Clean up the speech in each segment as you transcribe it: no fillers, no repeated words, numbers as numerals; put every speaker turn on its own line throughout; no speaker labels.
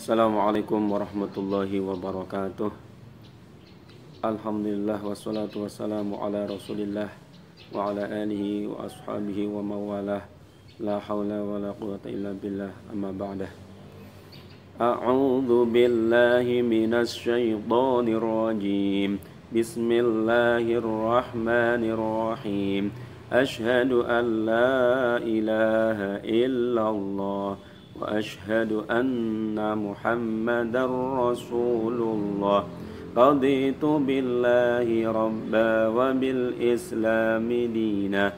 Assalamualaikum warahmatullahi wabarakatuh. Alhamdulillah wassalatu wassalamu ala rasulillah wa ala alihi wa ashabihi wa mawalah. La hawla wa la quwata illa billah, amma ba'dah. A'udzu billahi minasy syaithanir rajim. Bismillahirrahmanirrahim. Asyhadu an la ilaha illallah wa asyhadu anna Muhammadar Rasulullah. Raditu billahi rabba wa bil islami dina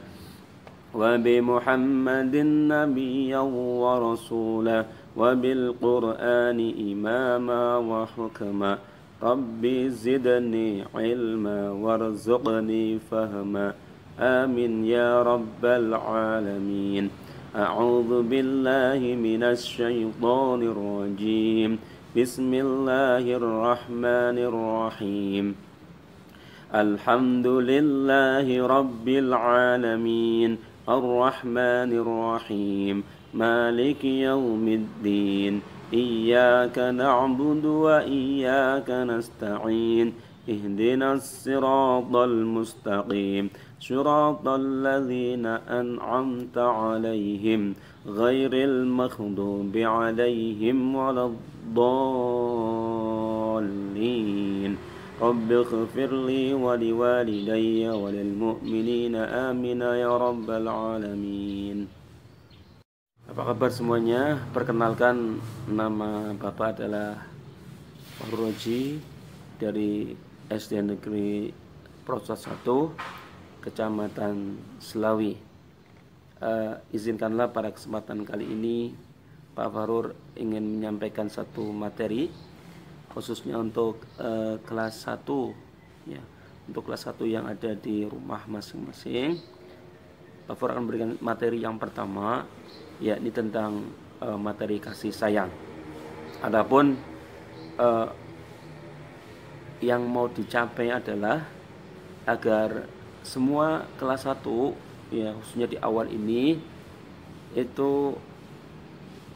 wa bi Muhammadin nabiyyan wa rasulah wa bil qur'ani imama wa hukma. Rabbi zidni ilma warzuqni fahma. Amin ya rabbal alamin. A'udzu billahi minasy syaithanir rajim. Bismillahirrahmanirrahim. Alhamdulillahi rabbil alamin. Ar-rahmanir rahim. Maliki yaumiddin. Iyyaka na'budu wa iyyaka nasta'in. Ihdinas siratal mustaqim. Siratal ladzina an'amta 'alaihim ghairil maghdubi 'alaihim waladdallin. Rabbighfirli wa liwalidayya wa lil mu'minina amin ya rabbal alamin. Apa kabar semuanya? Perkenalkan, nama Bapak adalah Fahru Roji dari SD Negeri Prosot 1 Kecamatan Selawi. Izinkanlah pada kesempatan kali ini Pak Fahrur ingin menyampaikan satu materi khususnya untuk kelas 1 ya, untuk kelas 1 yang ada di rumah masing-masing. Pak Fahrur akan memberikan materi yang pertama, yakni tentang materi kasih sayang. Adapun yang mau dicapai adalah agar semua kelas 1 ya, khususnya di awal ini itu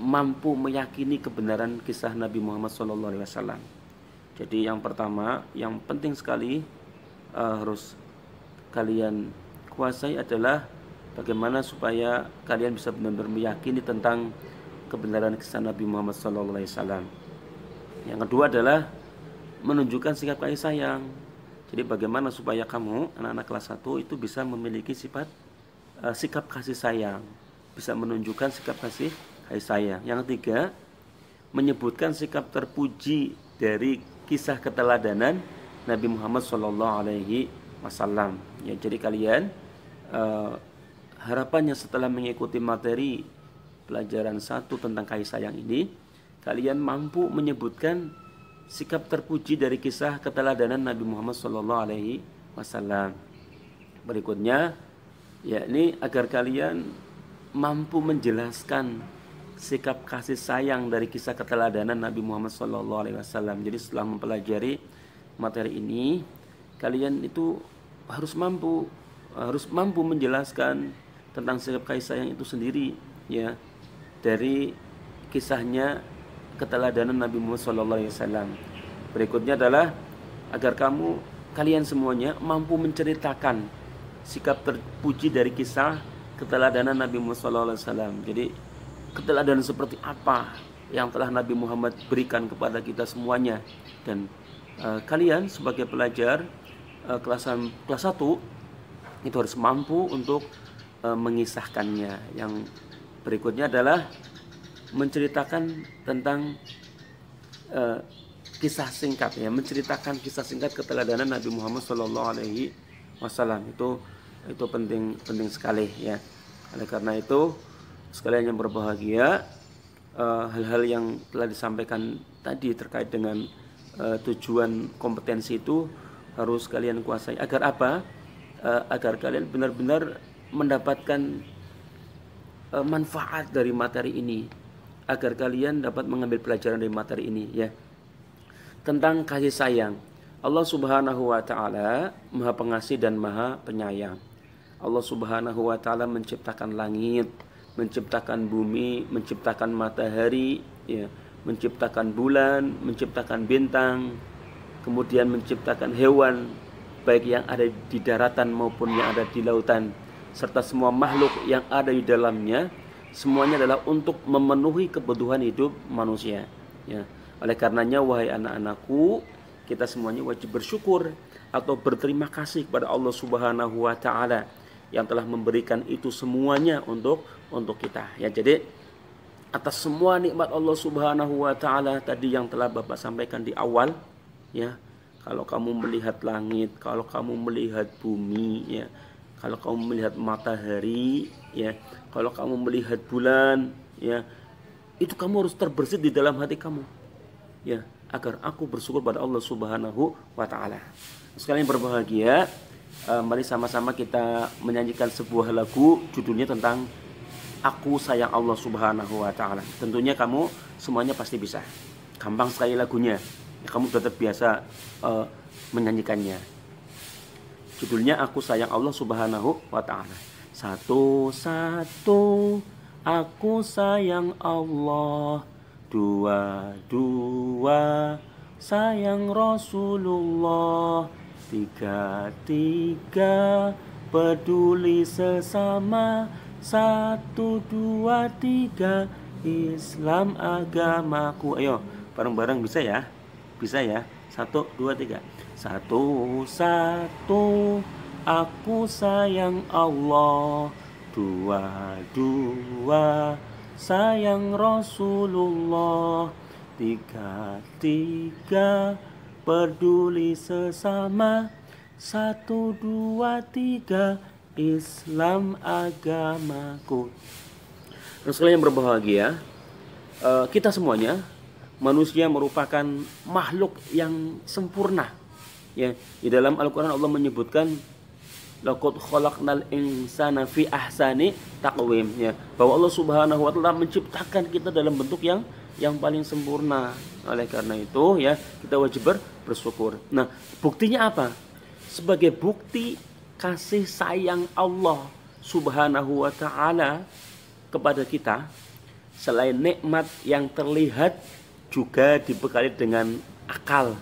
mampu meyakini kebenaran kisah Nabi Muhammad SAW. Jadi yang pertama, yang penting sekali harus kalian kuasai adalah bagaimana supaya kalian bisa benar-benar meyakini tentang kebenaran kisah Nabi Muhammad SAW. Yang kedua adalah menunjukkan sikap kasih sayang. Jadi bagaimana supaya kamu, anak-anak kelas 1 itu bisa memiliki sikap kasih sayang, bisa menunjukkan sikap kasih sayang. Yang ketiga, menyebutkan sikap terpuji dari kisah keteladanan Nabi Muhammad SAW. Ya, jadi kalian harapannya setelah mengikuti materi pelajaran 1 tentang kasih sayang ini, kalian mampu menyebutkan sikap terpuji dari kisah keteladanan Nabi Muhammad SAW. Berikutnya, yakni agar kalian mampu menjelaskan sikap kasih sayang dari kisah keteladanan Nabi Muhammad SAW. Jadi setelah mempelajari materi ini, kalian itu harus mampu menjelaskan tentang sikap kasih sayang itu sendiri, ya, dari kisahnya keteladanan Nabi Muhammad SAW. Berikutnya adalah agar kalian semuanya mampu menceritakan sikap terpuji dari kisah keteladanan Nabi Muhammad SAW. Jadi keteladanan seperti apa yang telah Nabi Muhammad berikan kepada kita semuanya, dan kalian sebagai pelajar kelas 1 itu harus mampu untuk mengisahkannya. Yang berikutnya adalah menceritakan tentang kisah singkat, ya, menceritakan kisah singkat keteladanan Nabi Muhammad SAW. Itu penting sekali, ya. Oleh karena itu, sekalian yang berbahagia, hal-hal yang telah disampaikan tadi terkait dengan tujuan kompetensi itu harus kalian kuasai. Agar apa? Agar kalian benar-benar mendapatkan manfaat dari materi ini, agar kalian dapat mengambil pelajaran dari materi ini, ya, tentang kasih sayang. Allah Subhanahu wa Ta'ala Maha Pengasih dan Maha Penyayang. Allah Subhanahu wa Ta'ala menciptakan langit, menciptakan bumi, menciptakan matahari, ya, menciptakan bulan, menciptakan bintang, kemudian menciptakan hewan, baik yang ada di daratan maupun yang ada di lautan, serta semua makhluk yang ada di dalamnya, semuanya adalah untuk memenuhi kebutuhan hidup manusia. Ya. Oleh karenanya, wahai anak-anakku, kita semuanya wajib bersyukur atau berterima kasih kepada Allah Subhanahu wa taala yang telah memberikan itu semuanya untuk kita. Ya, jadi atas semua nikmat Allah Subhanahu wa taala tadi yang telah Bapak sampaikan di awal, ya. Kalau kamu melihat langit, kalau kamu melihat bumi, ya. Kalau kamu melihat matahari, ya. Kalau kamu melihat bulan, ya. Itu kamu harus terbersit di dalam hati kamu. Ya, agar aku bersyukur pada Allah Subhanahu wa taala. Sekalian berbahagia, mari sama-sama kita menyanyikan sebuah lagu judulnya tentang Aku Sayang Allah Subhanahu wa taala. Tentunya kamu semuanya pasti bisa. Gampang sekali lagunya. Kamu sudah terbiasa menyanyikannya. Judulnya Aku Sayang Allah Subhanahu wa taala. Satu-satu aku sayang Allah. Dua-dua sayang Rasulullah. Tiga-tiga peduli sesama. Satu, dua, tiga Islam agamaku. Ayo bareng-bareng, bisa ya? Bisa ya? Satu, dua, tiga. Satu-satu aku sayang Allah. Dua-dua sayang Rasulullah. Tiga-tiga peduli sesama. Satu, dua, tiga Islam agamaku. Sekalian yang berbahagia, kita semuanya manusia merupakan makhluk yang sempurna. Ya, di dalam Al-Qur'an Allah menyebutkan laqad khalaqnal insana fi ahsani taqwim, ya, bahwa Allah Subhanahu wa taala menciptakan kita dalam bentuk yang paling sempurna. Oleh karena itu, ya, kita wajib bersyukur. Nah, buktinya apa? Sebagai bukti kasih sayang Allah Subhanahu wa taala kepada kita, selain nikmat yang terlihat juga dibekali dengan akal.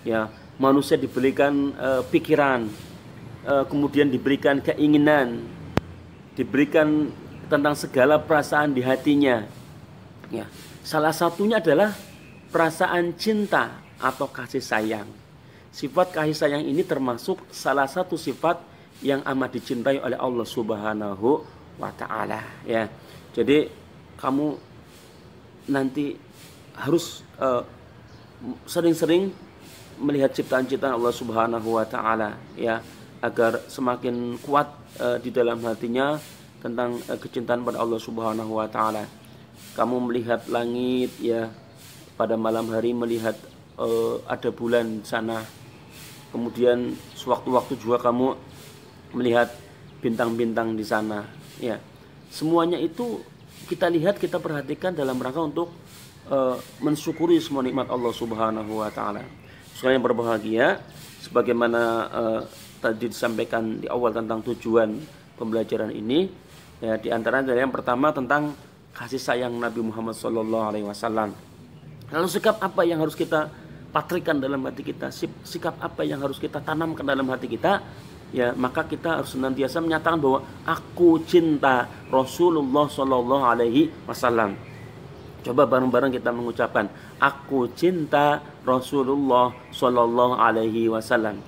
Ya, manusia diberikan pikiran, kemudian diberikan keinginan, diberikan tentang segala perasaan di hatinya. Ya, salah satunya adalah perasaan cinta atau kasih sayang. Sifat kasih sayang ini termasuk salah satu sifat yang amat dicintai oleh Allah Subhanahu wa taala, ya. Jadi kamu nanti harus sering-sering melihat ciptaan-ciptaan Allah Subhanahu wa taala, ya, agar semakin kuat di dalam hatinya tentang kecintaan pada Allah Subhanahu wa taala. Kamu melihat langit, ya, pada malam hari melihat ada bulan di sana. Kemudian sewaktu-waktu juga kamu melihat bintang-bintang di sana, ya. Semuanya itu kita lihat, kita perhatikan dalam rangka untuk mensyukuri semua nikmat Allah Subhanahu wa taala. Sekalian berbahagia, sebagaimana tadi disampaikan di awal tentang tujuan pembelajaran ini, ya, di antara yang pertama tentang kasih sayang Nabi Muhammad SAW. Lalu sikap apa yang harus kita patrikan dalam hati kita, sikap apa yang harus kita tanamkan dalam hati kita, ya, maka kita harus senantiasa menyatakan bahwa aku cinta Rasulullah SAW. Coba bareng-bareng kita mengucapkan aku cinta Rasulullah SAW.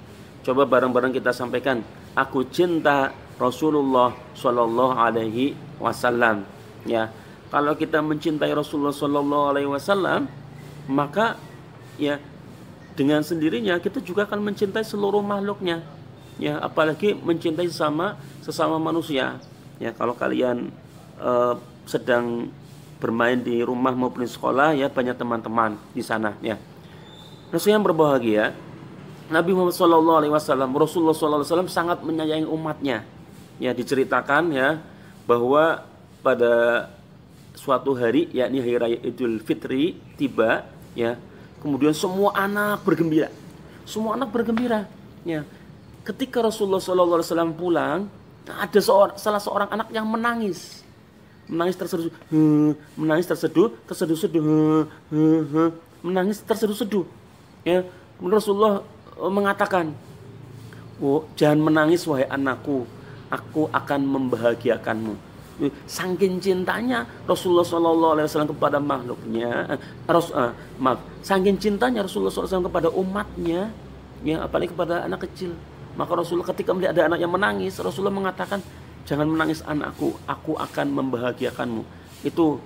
Coba bareng-bareng kita sampaikan aku cinta Rasulullah SAW. Ya, kalau kita mencintai Rasulullah SAW, maka, ya, dengan sendirinya kita juga akan mencintai seluruh makhluknya, ya, apalagi mencintai sesama manusia. Ya, kalau kalian sedang bermain di rumah maupun di sekolah, ya, banyak teman-teman di sana, ya. Rasul yang berbahagia, Nabi Muhammad SAW, Rasulullah SAW sangat menyayangi umatnya. Ya, diceritakan, ya, bahwa pada suatu hari, yakni hari raya Idul Fitri tiba, ya, kemudian semua anak bergembira. Ya. Ketika Rasulullah SAW pulang, ada salah seorang anak yang menangis. menangis terseduh, menangis terseduh, terseduh-seduh, menangis terseduh-seduh. Ya, kemudian Rasulullah mengatakan, "Oh, jangan menangis wahai anakku, aku akan membahagiakanmu." Saking cintanya Rasulullah SAW kepada makhluknya, saking cintanya Rasulullah SAW kepada umatnya, ya apalagi kepada anak kecil. Maka Rasulullah ketika melihat ada anak yang menangis, Rasulullah mengatakan, "Jangan menangis anakku, aku akan membahagiakanmu." Itu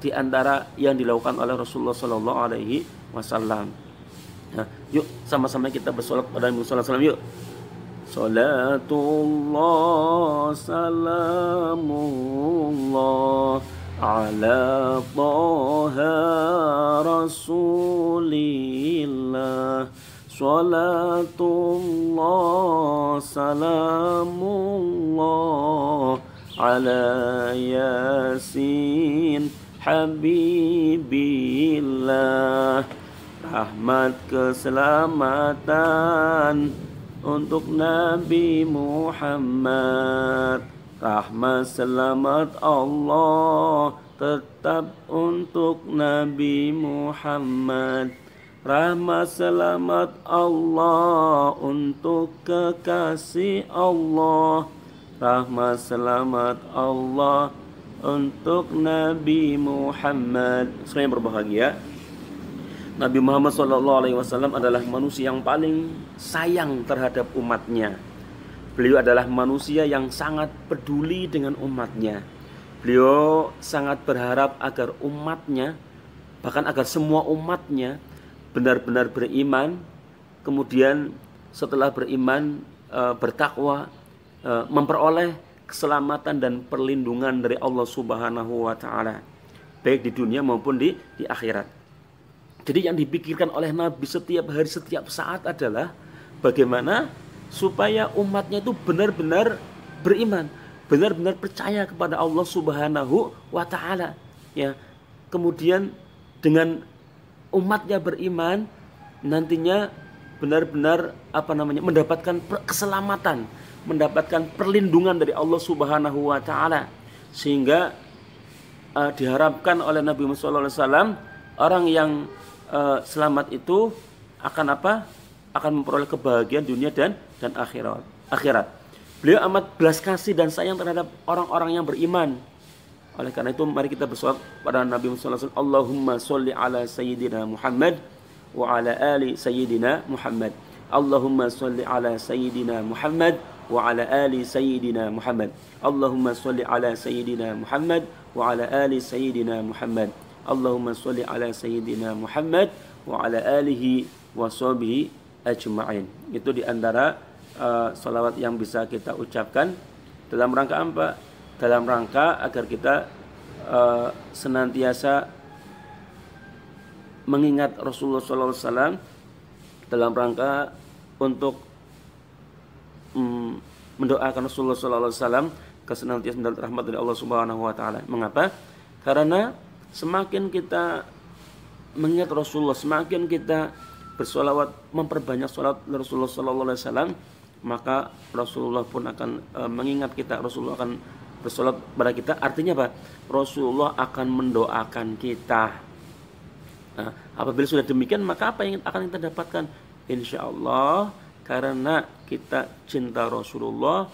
di antara yang dilakukan oleh Rasulullah SAW. Nah, yuk sama-sama kita bersolat pada Nabi sallallahu alaihi wasallam yuk. Salatullah salamullah ala Taha Rasulillah. Salatullah salamullah ala Yasin Habibillah. Rahmat keselamatan untuk Nabi Muhammad. Rahmat selamat Allah tetap untuk Nabi Muhammad. Rahmat selamat Allah untuk kekasih Allah. Rahmat selamat Allah untuk Nabi Muhammad. Saya yang berbahagia, Nabi Muhammad SAW adalah manusia yang paling sayang terhadap umatnya. Beliau adalah manusia yang sangat peduli dengan umatnya. Beliau sangat berharap agar umatnya, bahkan agar semua umatnya benar-benar beriman, kemudian setelah beriman bertakwa, memperoleh keselamatan dan perlindungan dari Allah Subhanahu wa Ta'ala, baik di dunia maupun di akhirat. Jadi yang dipikirkan oleh Nabi setiap hari, setiap saat adalah bagaimana supaya umatnya itu benar-benar beriman, benar-benar percaya kepada Allah Subhanahu wa Ta'ala. Ya, kemudian dengan umatnya beriman, nantinya benar-benar mendapatkan keselamatan, mendapatkan perlindungan dari Allah Subhanahu wa Ta'ala, sehingga diharapkan oleh Nabi Muhammad SAW orang yang selamat itu akan akan memperoleh kebahagiaan dunia dan akhirat. Beliau amat belas kasih dan sayang terhadap orang-orang yang beriman. Oleh karena itu mari kita bersolat pada Nabi Muhammad SAW. Allahumma sholli ala sayyidina Muhammad wa ala ali sayyidina Muhammad. Allahumma sholli ala sayyidina Muhammad wa ala ali sayyidina Muhammad. Allahumma sholli ala sayyidina Muhammad wa ala ali sayyidina Muhammad. Allahumma sholli ala sayyidina Muhammad wa ala alihi wa sahbihi ajma'in. Itu di antara salawat yang bisa kita ucapkan dalam rangka apa? Dalam rangka agar kita senantiasa mengingat Rasulullah SAW, dalam rangka untuk mendoakan Rasulullah SAW kesenantiasa mendapat rahmat dari Allah Subhanahu wa Ta'ala. Mengapa? Karena semakin kita mengingat Rasulullah, semakin kita bersolawat, memperbanyak solawat Rasulullah SAW, maka Rasulullah pun akan mengingat kita. Rasulullah akan bersolawat kepada kita. Artinya apa? Rasulullah akan mendoakan kita. Nah, apabila sudah demikian, maka apa yang akan kita dapatkan? Insya Allah, karena kita cinta Rasulullah,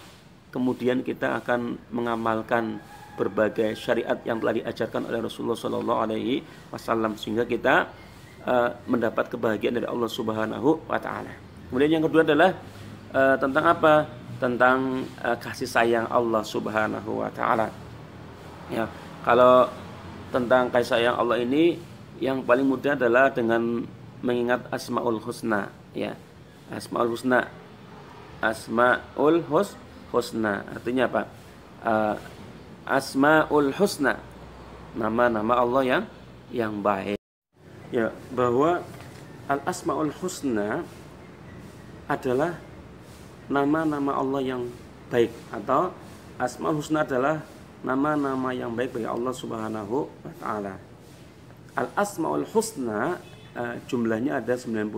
kemudian kita akan mengamalkan berbagai syariat yang telah diajarkan oleh Rasulullah SAW, sehingga kita mendapat kebahagiaan dari Allah Subhanahu wa Ta'ala. Kemudian yang kedua adalah tentang apa? Tentang kasih sayang Allah Subhanahu wa Ta'ala. Ya, kalau tentang kasih sayang Allah ini yang paling mudah adalah dengan mengingat Asmaul Husna, ya. Asmaul Husna. Asmaul Husna artinya apa? Asmaul Husna, nama-nama Allah yang baik. Ya, bahwa Al-Asmaul Husna adalah nama-nama Allah yang baik, atau Asmaul Husna adalah nama-nama yang baik bagi Allah Subhanahu wa Ta'ala. Al-Asmaul Husna jumlahnya ada 99.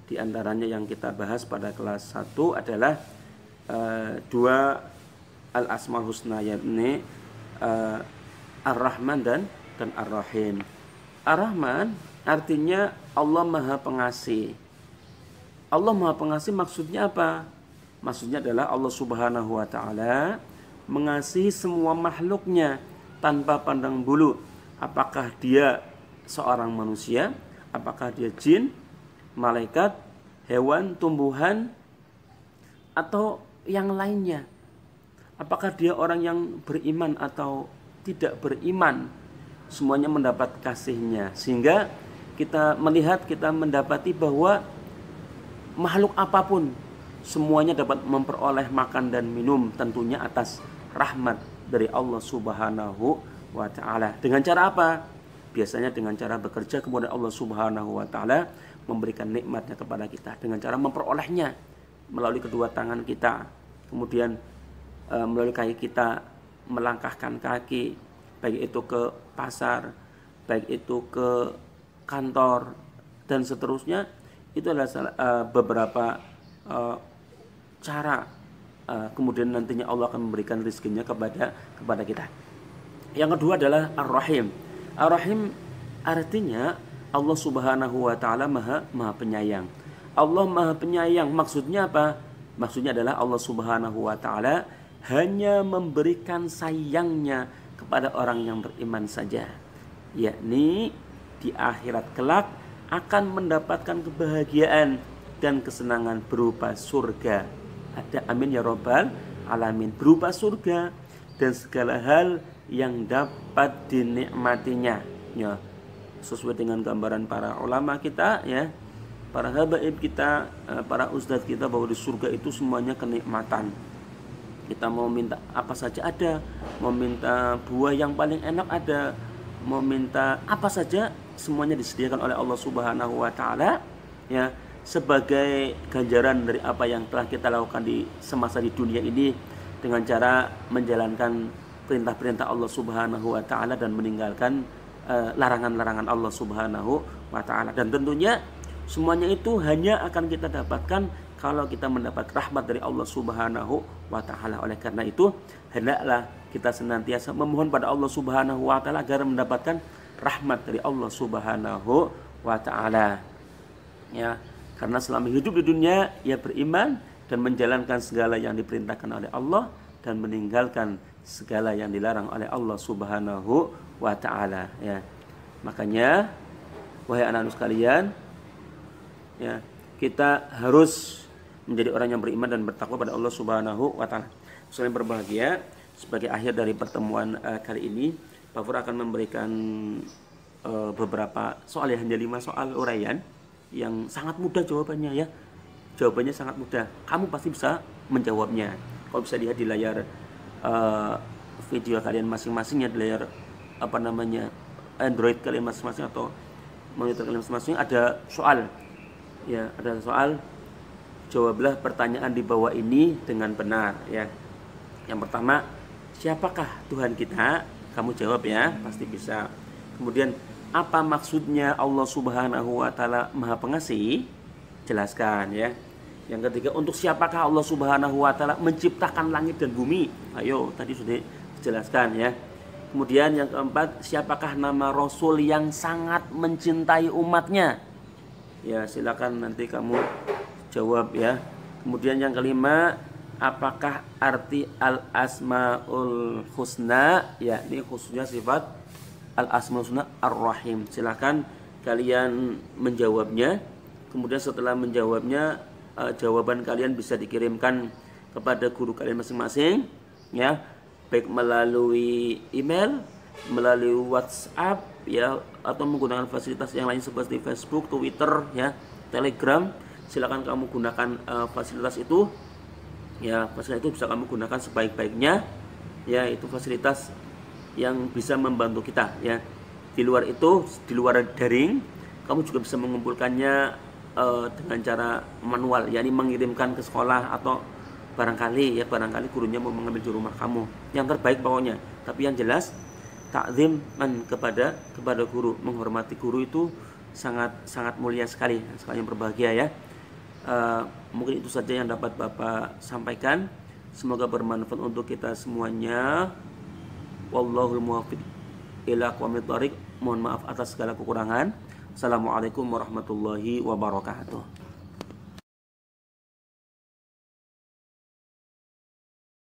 Di antaranya yang kita bahas pada kelas 1 adalah dua Al-Asmaul Husna, yakni uh, Ar-Rahman dan Ar-Rahim. Ar-Rahman artinya Allah Maha Pengasih. Allah Maha Pengasih maksudnya apa? Maksudnya adalah Allah Subhanahu wa taala mengasihi semua makhluknya tanpa pandang bulu. Apakah dia seorang manusia, apakah dia jin, malaikat, hewan, tumbuhan, atau yang lainnya. Apakah dia orang yang beriman atau tidak beriman, semuanya mendapat kasihnya. Sehingga kita melihat, kita mendapati bahwa makhluk apapun semuanya dapat memperoleh makan dan minum, tentunya atas rahmat dari Allah Subhanahu wa taala. Dengan cara apa? Biasanya dengan cara bekerja, kemudian Allah Subhanahu wa taala memberikan nikmatnya kepada kita dengan cara memperolehnya melalui kedua tangan kita, kemudian melalui kaki kita melangkahkan kaki, baik itu ke pasar, baik itu ke kantor dan seterusnya. Itu adalah beberapa cara kemudian nantinya Allah akan memberikan rezekinya kepada kita. Yang kedua adalah Ar-Rahim. Ar-Rahim artinya Allah Subhanahu wa taala Maha Penyayang. Allah Maha Penyayang maksudnya apa? Maksudnya adalah Allah Subhanahu wa taala hanya memberikan sayangnya kepada orang yang beriman saja, yakni di akhirat kelak akan mendapatkan kebahagiaan dan kesenangan berupa surga. Ada amin ya robbal alamin, berupa surga dan segala hal yang dapat dinikmatinya, ya, sesuai dengan gambaran para ulama kita, ya, para habaib kita, para ustadz kita, bahwa di surga itu semuanya kenikmatan. Kita mau minta apa saja ada, mau minta buah yang paling enak ada, mau minta apa saja semuanya disediakan oleh Allah Subhanahu wa taala, ya, sebagai ganjaran dari apa yang telah kita lakukan di semasa di dunia ini dengan cara menjalankan perintah-perintah Allah Subhanahu wa taala dan meninggalkan larangan-larangan Allah Subhanahu wa taala. Dan tentunya semuanya itu hanya akan kita dapatkan kalau kita mendapat rahmat dari Allah Subhanahu wa taala. Oleh karena itu, hendaklah kita senantiasa memohon pada Allah Subhanahu wa taala agar mendapatkan rahmat dari Allah Subhanahu wa taala. Ya, karena selama hidup di dunia ia beriman dan menjalankan segala yang diperintahkan oleh Allah dan meninggalkan segala yang dilarang oleh Allah Subhanahu wa taala, ya. Makanya wahai anak-anak sekalian, ya, kita harus menjadi orang yang beriman dan bertakwa pada Allah Subhanahu wa taala. Selain berbahagia, sebagai akhir dari pertemuan kali ini, Pak Fur akan memberikan beberapa soal, ya, hanya 5 soal uraian yang sangat mudah jawabannya, ya. Jawabannya sangat mudah. Kamu pasti bisa menjawabnya. Kalau bisa lihat di layar video kalian masing-masing, ya, di layar Android kalian masing-masing atau monitor kalian masing-masing ada soal. Ya, ada soal. Jawablah pertanyaan di bawah ini dengan benar, ya. Yang pertama, siapakah Tuhan kita? Kamu jawab, ya, pasti bisa. Kemudian, apa maksudnya Allah Subhanahu wa taala Maha Pengasih? Jelaskan, ya. Yang ketiga, untuk siapakah Allah Subhanahu wa taala menciptakan langit dan bumi? Ayo, tadi sudah dijelaskan, ya. Kemudian yang keempat, siapakah nama Rasul yang sangat mencintai umatnya? Ya, silakan nanti kamu jawab, ya. Kemudian yang kelima, apakah arti al-asmaul husna? Ya, ini khususnya sifat al-asmaul husna ar-rahim. Silakan kalian menjawabnya. Kemudian setelah menjawabnya, jawaban kalian bisa dikirimkan kepada guru kalian masing-masing, ya, baik melalui email, melalui WhatsApp, ya, atau menggunakan fasilitas yang lain seperti Facebook, Twitter, ya, Telegram. Silakan kamu gunakan fasilitas itu, ya. Fasilitas itu bisa kamu gunakan sebaik-baiknya, ya. Itu fasilitas yang bisa membantu kita, ya. Di luar itu, di luar daring, kamu juga bisa mengumpulkannya dengan cara manual, yakni mengirimkan ke sekolah, atau barangkali gurunya mau mengambil di rumah kamu. Yang terbaik pokoknya. Tapi yang jelas, takziman kepada guru, menghormati guru itu sangat mulia sekali, yang berbahagia, ya. Mungkin itu saja yang dapat Bapak sampaikan. Semoga bermanfaat untuk kita semuanya. Wallahul muwaffiq ila aqwamit thoriq. Mohon maaf atas segala kekurangan. Assalamualaikum warahmatullahi wabarakatuh.